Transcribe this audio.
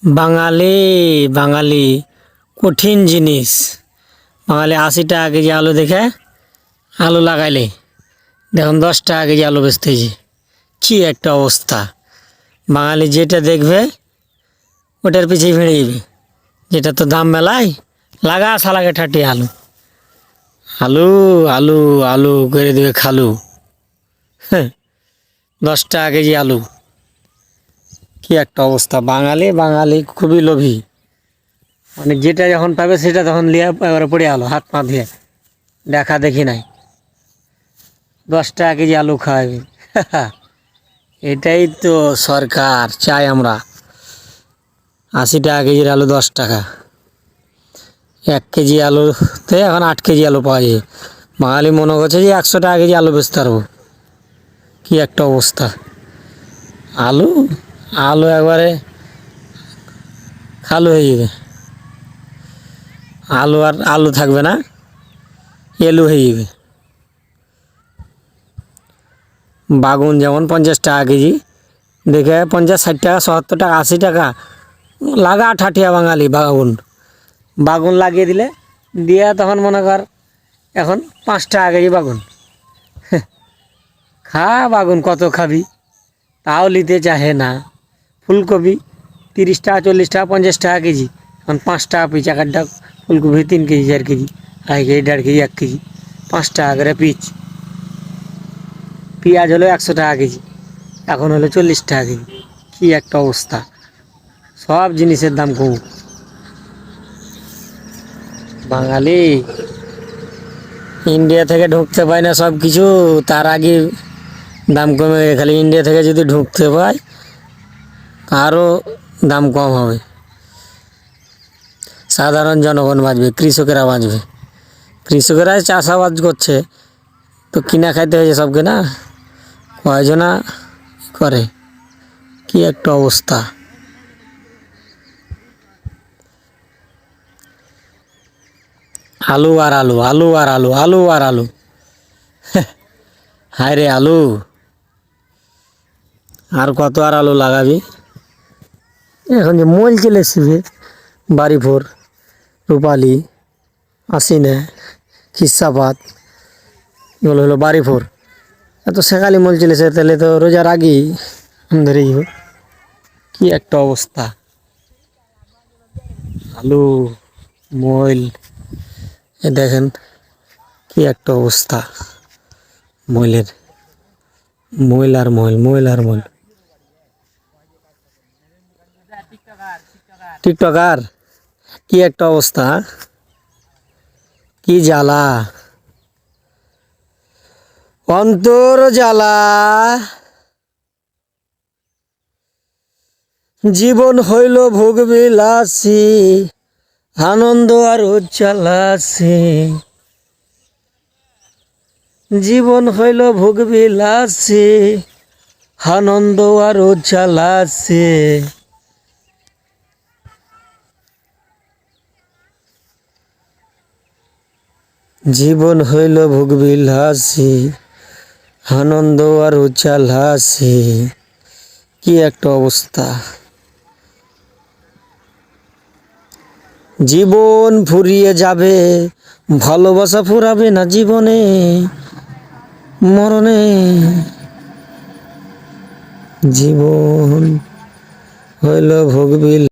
বাঙালি বাঙালি কঠিন জিনিস। বাঙালি 80 টাকা কেজি আলু দেখে আলু লাগাইলে দেখুন 10 টাকা কেজি আলু বেচতেছি। কি একটা অবস্থা! বাঙালি যেটা দেখবে ওটার পিছিয়ে ভিড়ে যাবে। যেটা তো দাম মেলায় লাগা শালাকে ঠাটি আলু আলু আলু আলু করে দেবে খালু। হ্যাঁ, 10 টাকা কেজি আলু। কি একটা অবস্থা! বাঙালি বাঙালি খুবই লোভী। মানে যেটা যখন পাবে সেটা তখন লিয়ে এবারে পড়ে আলো হাত পা ধুয়ে দেখা দেখি নাই। 10 টাকা কেজি আলু খাওয়াবে। এটাই তো সরকার চাই আমরা। 80 টাকা কেজির আলু 10 টাকা। 1 কেজি আলুতে এখন 8 কেজি আলু পাওয়া যায়। বাঙালি মনে করছে যে 100 টাকা কেজি আলু বেচতে পারবো। কি একটা অবস্থা! আলু আলু একবারে খালু হয়ে যাবে। আলু আর আলু থাকবে না, এলু হয়ে যাবে। বাগুন যেমন 50 টাকা কেজি দেখে 50, 60 টাকা, 70 টাকা, 80 টাকা লাগা ঠাঠিয়া বাঙালি বাগুন। বাগুন লাগিয়ে দিলে দিয়ে তখন মনে কর এখন 5 টাকা কেজি বাগুন। খা বাগুন কত খাবি, তাও নিতে চাহে না। ফুলকপি 30 টাকা, 40 টাকা, 50 টাকা কেজি। এখন 5 টাকা পিস। এক একটা ফুলকপি 3 KG, 4 KG, 2.5 KG, 1.5 KG, 1 KG, 5 টাকা করে পিস। পেঁয়াজ হলো 100 টাকা কেজি, এখন হলো 40 টাকা কেজি। কি একটা অবস্থা! সব জিনিসের দাম কম। বাঙালি ইন্ডিয়া থেকে ঢুকতে পায় না সব কিছু, তার আগে দাম কমে গেছে। খালি ইন্ডিয়া থেকে যদি ঢুকতে পায় আরও দাম কম হবে। সাধারণ জনগণ বাঁচবে, কৃষকেরা বাঁচবে। কৃষকেরাই চাষাবাদ করছে তো কিনা খাইতে হয়েছে সবকে না, কয়জনা করে। কি একটা অবস্থা! আলু আর আলু আলু আর আলু আলু আর আলু। হায় রে আলু! আর কত আর আলু লাগাবি? এখন যে মল চলে এসেছে, বাড়িভোর, রূপালি, আশ্বিনে, খিসাপাত, এগুলো হলো বাড়িভোর। এত সেকালি মল চলেছে, তাহলে তো রোজার আগেই ধরে যাব। কি একটা অবস্থা! আলু, মইল, এ দেখেন কি একটা অবস্থা মইলের। মইল আর মইল, মইল আর মইল। টিকটকার কি একটা অবস্থা! কি জ্বালা, অন্তর জ্বালা। জীবন হইল ভোগ বিলাসী, আনন্দ আর উজ্জ্বলাসী। জীবন হইল ভোগ বিলাসী, আনন্দ আর উজ্জ্বলাসী। জীবন হইল ভোগ বিলাসী, আনন্দ আর উজ্জ্বলাসী। কি একটা অবস্থা! জীবন ফুরিয়ে যাবে, ভালোবাসা ফুরাবে না জীবনে মরণে। জীবন হইল ভোগ বিলাসী।